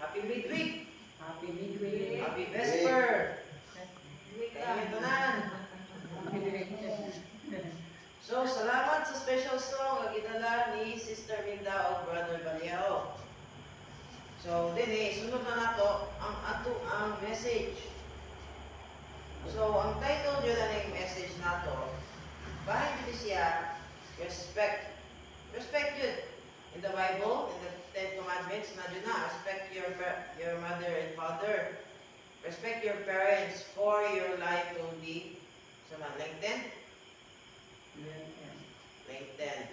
Happy midweek. Happy midweek. Happy Vesper. Kaya tanan. So, salamat sa special song nga gidala ni Sister Minda o Brother Baliao. So, sunod na nato ang message. So, ang title nyo na ng message nato, bahay nyo siya, respect. Respect yun. In the Bible, in the Ten Commandments, na dyan na, respect your mother and father. Respect your parents, for your life will be, like 10? Like 10.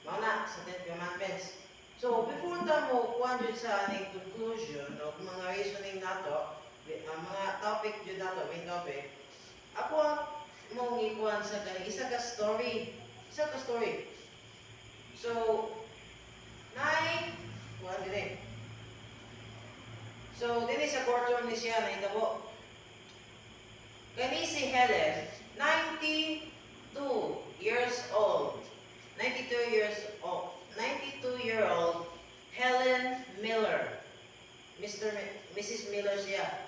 Mauna, sa Ten Commandments. So, before ta mo, kuhan dyan sa aning conclusion, o mga reasoning nato, ang mga topic dyan nato, main topic, ako mong ikuhan sa isa ka story. So, kuhan din eh. So, din sa courtroom ni siya na itabo. Kani si Helen, 92 years old. 92-year-old Helen Miller. Mrs. Miller siya.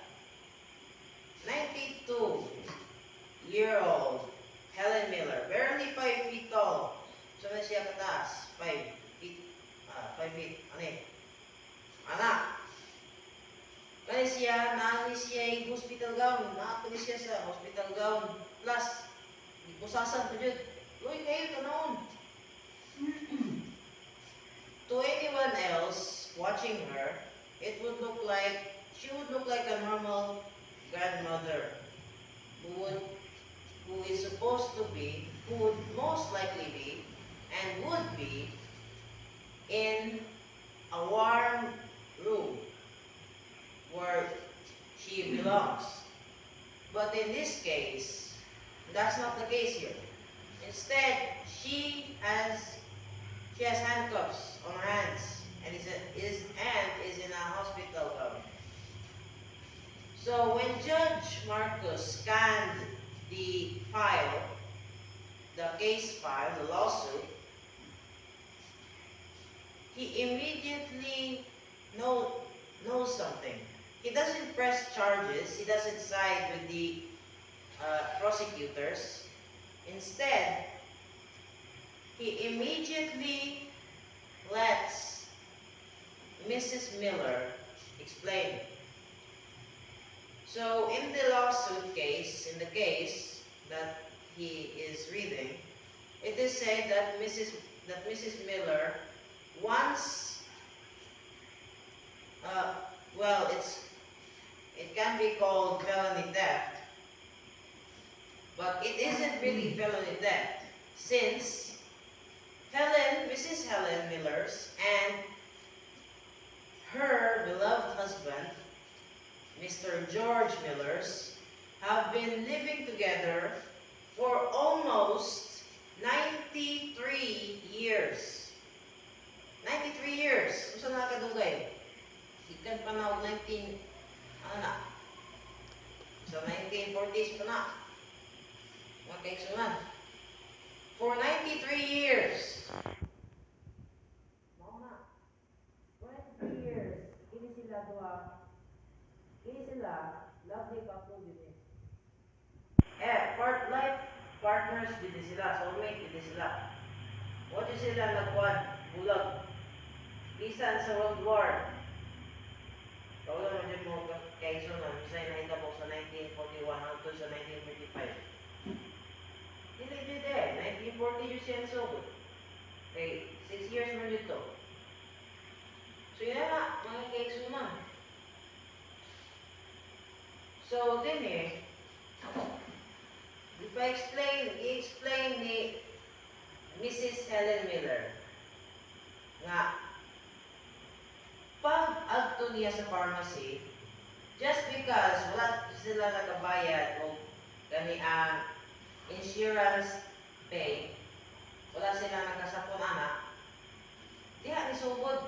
92-year-old Helen Miller. Barely 5 feet tall. So na siya kataas. 5 feet. 5 feet. Ano eh? Anak. Kaya siya, naani siya yung hospital gown. Naapili siya sa hospital gown. Plus, ipusasan ko dyan. Uy, kayo, tanaon. To anyone else watching her, she would look like a normal grandmother who would most likely be, and would be, in a warm room where she belongs. But in this case, that's not the case here. Instead, she has handcuffs on her hands, and his hand is in a hospital gown. So when Judge Marcus scanned the case file, the lawsuit, he immediately knows something. He doesn't press charges. He doesn't side with the prosecutors. Instead, he immediately lets Mrs. Miller explain. So in the lawsuit case, in the case that he is reading, it is said that Mrs. Miller once, it can be called felony theft, but it isn't really felony theft, since Mrs. Helen Miller's and her beloved husband, Mr. George Miller's, have been living together for almost 93 years. 93 years. Kung saan nakadugay? Ikan pa na 1940s pa na. Magkaigsunan. For 93 years. Mao na. 23 years. Kini sila lovely couple din eh. Life partners din sila, soulmate din sila. What is sila nagkuhan? Bulag. Bisan sa World War. Kaulan mo dyan mo kaigsunan. Misay na ito sa 1941 hangtod sa 1955. Dili dito eh. 1940 yung siya so. Okay, 6 years mo dito. So yun na, mga kaigsunan. So din i-explain ni Mrs. Helen Miller nga pag adto niya sa pharmacy, just because wala sila nakabayad o gani ang insurance pay, wala sila nakasapon anak, diha ni sugod.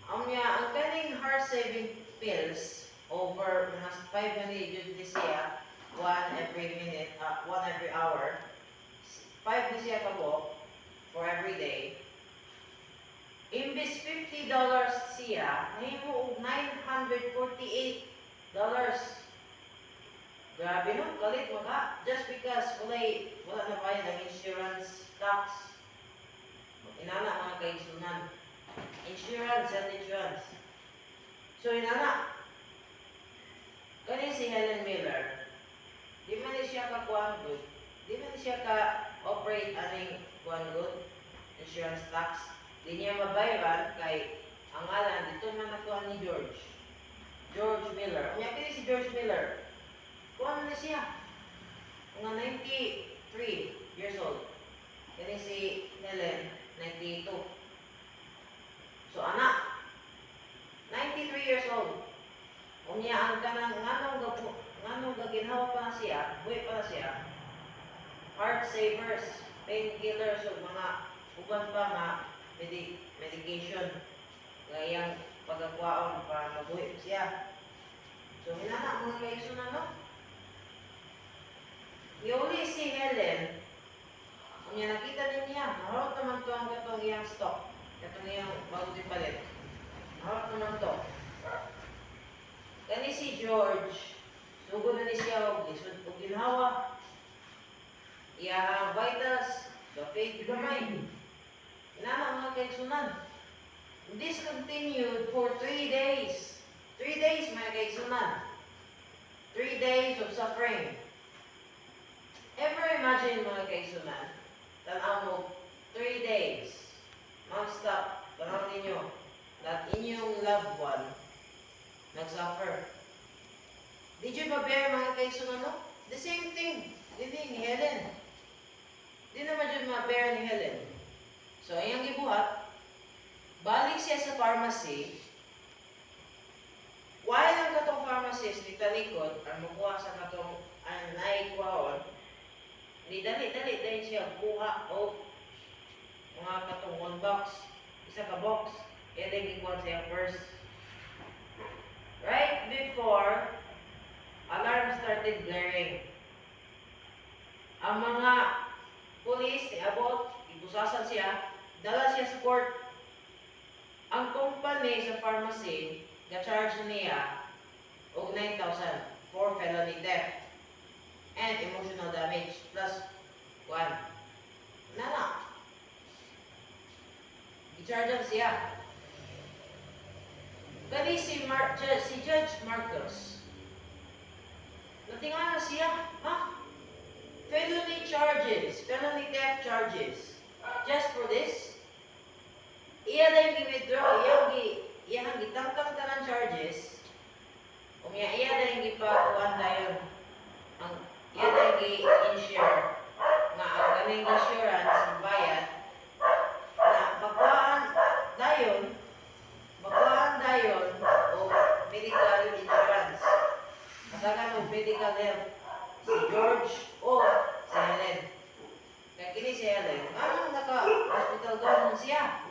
Ang kaning heart saving pills over mga 5 minutes yun di siya, 1 every hour, 5 di siya kabo for every day. Imbis $50 siya, nahimo og $948. Grabe no, kalit mo ka. Just because wala na bayad ang insurance tax. Inana mga kaigsunan. Insurance and insurance. So inana, kani si Helen Miller, di man ni siya ka kuan good. Di man ni siya ka operate aning kuan good, insurance tax. Di niya mabayaran kay ang ngalan dito man nakuha ni George Miller. Unya kini si George Miller. Kuan na siya. Mga 93 years old. Kani si Helen 92. So anak 93 years old. Unya ang kanang nganong gaginhawa pa na siya, buhay pa na siya. Heart savers, painkillers ug mga uban pa nga medication ngayang pagkakwaon para mabuhi siya. So hinana mga kaigsunan no. Yuli si Helen, kung niya nakita din niya, maharot naman to ang katong iyang stock, katong iyang bago din palit. Maharot naman to. Kani si George, sugo na ni siya og lisod og ginhawa. Iyang vitals, faith gamay. Inana mga kaigsunan. This continued for 3 days. 3 days mga kaigsunan. 3 days of suffering. Ever imagine mga kaigsunan, tanaw mo 3 days, non-stop, tanaw ninyo, that inyong loved one nagsuffer. Did you prepare mga kaigsunan no? The same thing, ni Helen. Di naman dyan ma-bear ni Helen. So, ayang gibuhat, balik siya sa pharmacy. While ang katong pharmacist ni talikod, ang makuha sa katong naikuhaon, di dali dahil siya kuha o mga katong 1 box, isa ka box, then ikuha siya first. Right before, alarm started blaring. Ang mga police, abot, ibusasan siya, dala siya sa court. Ang company sa pharmacy, ga-charge niya og 9,000 for felony theft and emotional damage plus 1. Nana. I-charge siya. Kani si Judge Marcos. Natingala siya, ha? Felony theft charges. Just for this? Iya na yung withdraw, iyang gitangkang ka ng charges. Iya na yung gipakuan dayon. Iya na yung i-insure. Nga ang kaning insurance, ang bayad, na bakuan dayon, o medical insurance. Kasagan o medical health. Si George o si Helen. Kaya kini si Helen, anong naka-hospital gawin siya?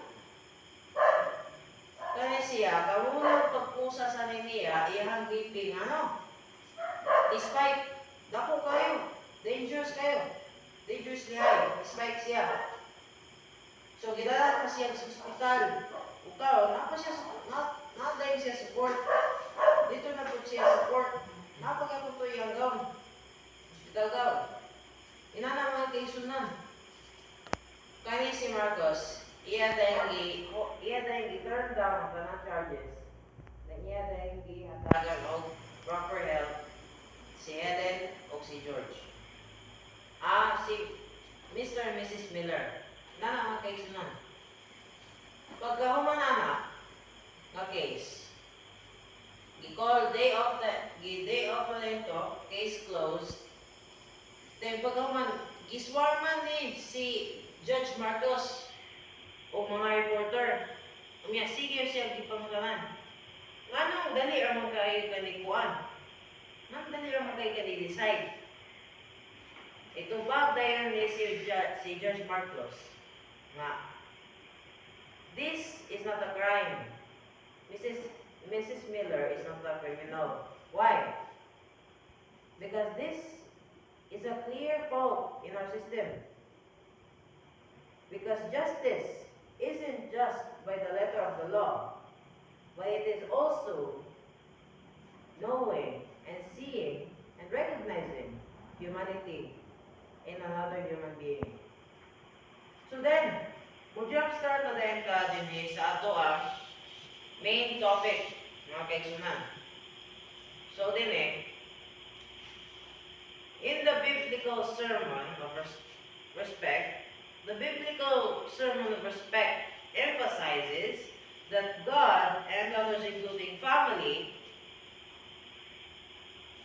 Kaya siya, karunong pagpusa sa niya, iyang BP, despite, dako kayo, dangerously high, despite siya. So, gidala pa siya sa hospital. Ukaw, nadayin siya sa court. Dito na po siya sa court. Napagano to yung gown. Hospital gown. Inana mga kaisunan. Kani si Marcos, iya dahil i-turn down ang tanang charges. Na iya dahil i-hatagan o proper health si Helen o si George. Si Mr. and Mrs. Miller. Inana mga kaisunan. Pagkahuman na case, i-call day of lento, case closed. Then pagkahuman, giswarman ni si Judge Marcos o mga reporter. Sige siya gipanglanan. Nganong dali ra man kayo kanikuan? Nang dali ra man kayo kani-decide? Ito bag dayon ni si Judge Marcos nga this is not a crime. Mrs. Miller is not a criminal. Why? Because this is a clear fault in our system. Because justice isn't just by the letter of the law, but it is also knowing and seeing and recognizing humanity in another human being. So then, mo jump start na din ka din sa ato ang main topic, mga kaigsunan. So din in the biblical sermon of respect, the biblical sermon of respect emphasizes that God and others, including family,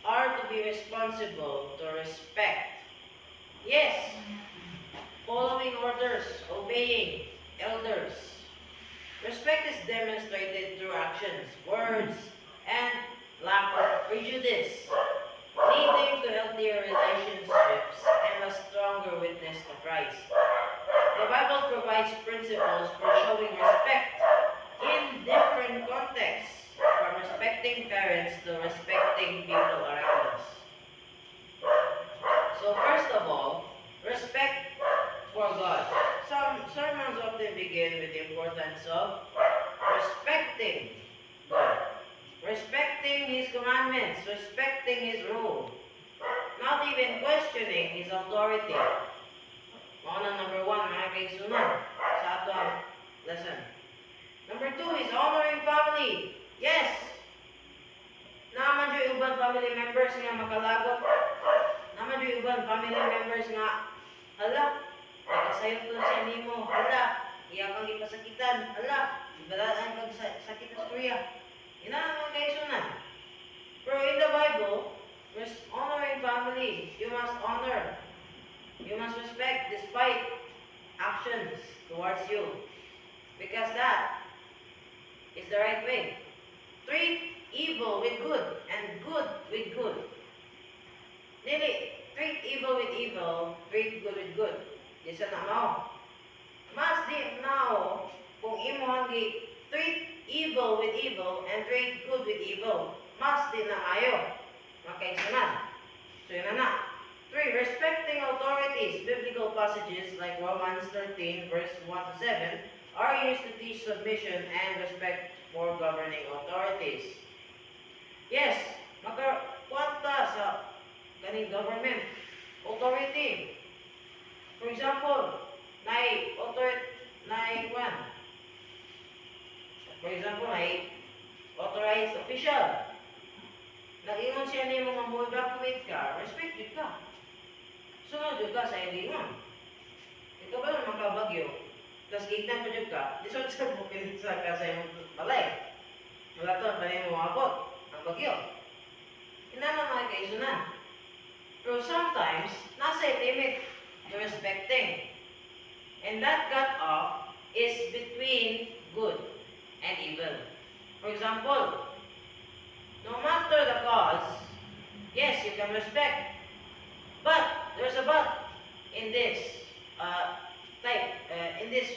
are to be responsible to respect. Yes, following orders, obeying elders. Respect is demonstrated through actions, words, and lack of prejudice, leading to healthier relationships and a stronger witness to Christ. The Bible provides principles for showing respect in different contexts, from respecting parents to respecting people around us. So first of all, respect for God. Some sermons often begin with the importance of respecting God, respecting His commandments, respecting His rule, not even questioning His authority. Number 1, mga kaigsunan, sa ato ang lesson. Number 2 is honoring family. Yes! Naman yung ibang family members nga makalagot. Naman yung ibang family members nga, hala, nakasayot to siya nimo, hala, iya kang ipasakitan, hala, ibalaan kang sakit sa storya. Ina naman kaigsunan. Pero in the Bible, honoring family, you must honor. You must respect despite actions towards you. Because that is the right way. Treat evil with good and good with good. Dili, treat evil with evil, treat good with good. Di sa namaw. Mas di now kung imo hangi treat evil with evil and treat good with evil. Mas di na ayo. Makaigsunan. So yun na. 3. Respecting authorities. Biblical passages like Romans 13 verse 1 to 7 are used to teach submission and respect for governing authorities. Yes, makakwanta sa kaning government authority. For example, authorized official. Nag-ingon siya ni mga mo-evacuate ka, respect yun ka. Sunod yun ka sa ilingon. Ito ba naman makabagyo? Tapos gignan pa yun ka, disod sa bukid sa ka sa iyong balay. Wala to, bali mo abot ang bagyo. Inaman mga kaisunan. Pero sometimes, nasa limit to respecting. And that cut off is between good and evil. For example, no matter the cause, yes, you can respect. But there's a but in this in this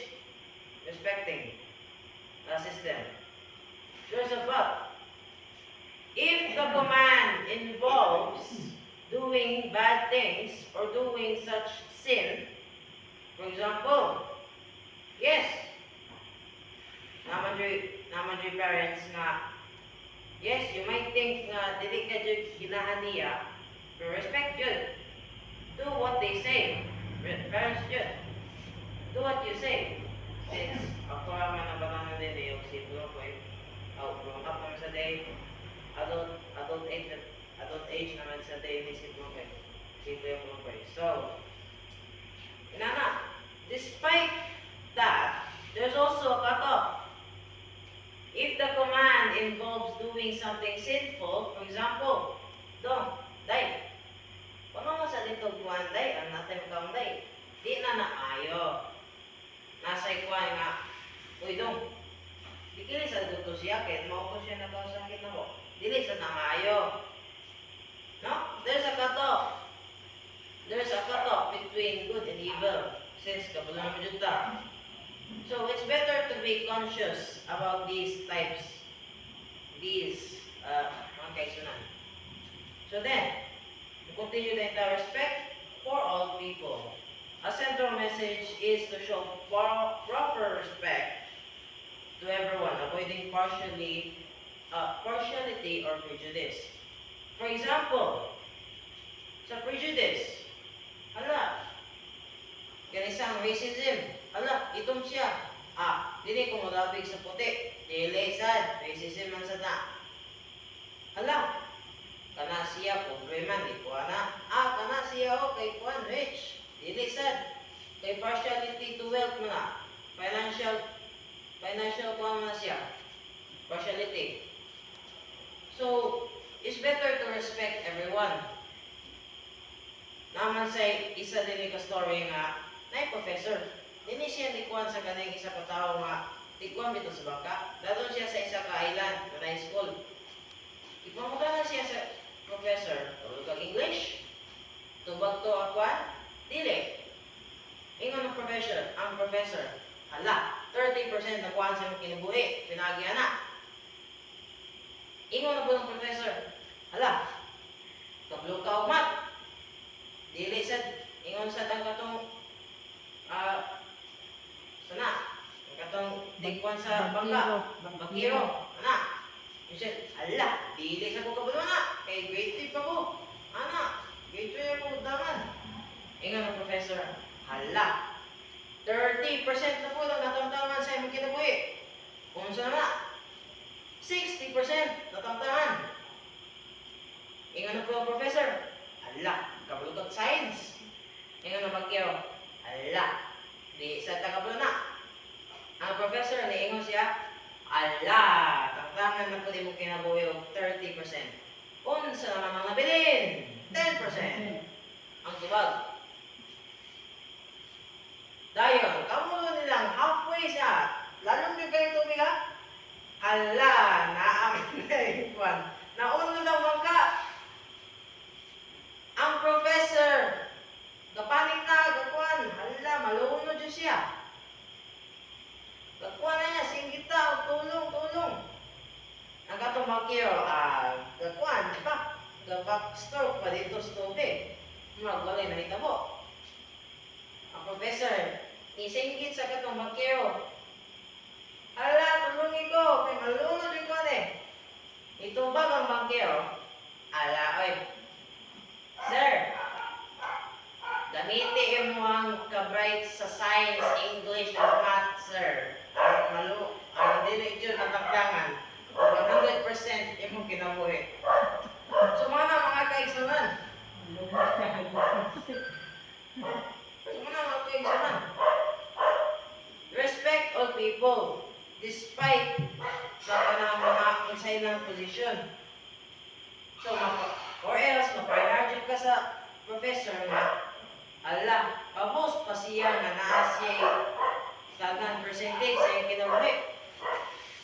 respecting system. There's a but. If the command involves doing bad things or doing such sin, for example, yes, naman yung parents nga, yes, you might think nga dili ka jud ginahan niya, pero respect jud. Do what they say. Parents jud. Do what you say. Since ako naman na bananan din yung si Bro ko grown up naman sa day, adult age naman sa day ni si Bro ko. Si Bro ko. So, inana, despite that, there's also a cutoff. If the command involves doing something sinful, for example, day. Kung mo sa little kuwan day, ang natin kaong day, di na naayo. Nasa ikuan nga, uy dong, di kili sa duto siya, kahit maupo siya na sakit na mo. Dili sa namayo. No? There's a cutoff. There's a cutoff between good and evil. Since kabulan mo dyan ta. So it's better to be conscious about these types, mga kaisunan. So then, we continue the respect for all people. a central message is to show proper respect to everyone, avoiding partiality or prejudice. For example, sa prejudice, hala, kanisang racism, hala, itom siya. Dili ko modabig sa puti. Dili sad, racism man sad na. Hala, kana siya pobre man, di ko ana. Kana siya kay kuan rich. Dili sad. Kay partiality to wealth man na. Financial kuan man siya. Partiality. So, it's better to respect everyone. Naman say isa din ka story nga nay professor. Dini siya nikuan sa kaning isa ka tawo nga tikuan bito sa bangka. Dadon siya sa isa ka island na high school. Ipamugana siya sa professor, tawag kag English. Tubag to akwan, dili. Ingon ang professor, hala, 30% na kuan sa kinabuhi, pinagi ana. Ingon na po ng professor, hala, kablo ka umat. Dili sad, ingon sa katong sana, ang katong tigkuan sa bangka, bakiro, ana. Yung said, hala, dili sa ko kabalo na, kay grade 3 pa ko. Ana, grade 3 ako daman. Ingon ang professor, hala, 30% na po lang natamtaman sa imong kinabuhi. Kung saan na, 60% natamtaman. Ingon ang professor, hala, kabalo kag science. Ingon ang bakiro, hala, di sa tagabalo na. Ang professor, niingon siya, ala, tangtangan na po di mo kinabuhi og 30%. Unsa naman ang nabilin? 10%. Ang tubag. Dayon, kamulo nilang halfway siya. Lalong yung kayo tubig ha? Hala, naamin na yung kwan. Nauno daw mangka. Ang professor, kapanik na, kakwan. Hala, maluno dyan siya. Kakwan na niya, singgita, tulong. Ang katong bakyo, kakwan, stroke pa dito sa tubig. Magwalay na hitabo. Ang professor, isinggit sa katong bakyo. Hala, tulungi ko, kay maluno din ko itubag ang bakyo. Ala, oy. Sir, gamiti yung mga ka-bright sa science, English, and math, sir. Ang dili dyan natagdangan. 100% yung kinabuhi. So mga kaigsunan. Respect all people, despite sa kanang mga inside position. So, or else, mapainarjit ka sa professor nga, ala, pabos pa siya nga naa siya daghang percentage sa iyong kinabuhi.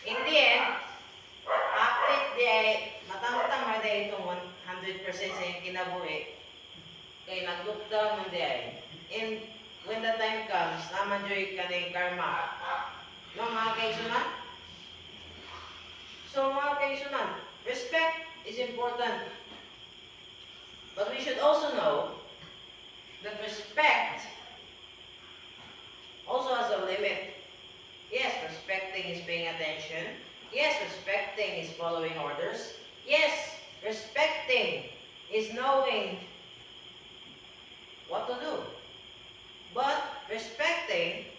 In the end, akit di ay matangtang na dahil itong 100% sa iyong kinabuhi. Kaya nag-look down man di ay. And when the time comes, naman joy ka na yung karma. No, mga kaisunan? So, mga kaisunan, respect is important. But we should also know that respect also has a limit. Yes, respecting is paying attention. Yes, respecting is following orders. Yes, respecting is knowing what to do. But respecting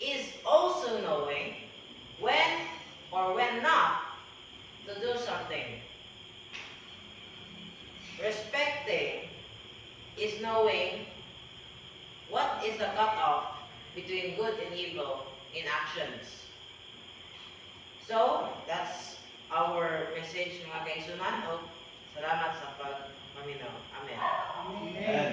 is also knowing when or when not to do something. Respecting is knowing what is the cutoff between good and evil in actions. So, that's our message mga kaisunan. Salamat sa pagmaminaw. Amen. Amen.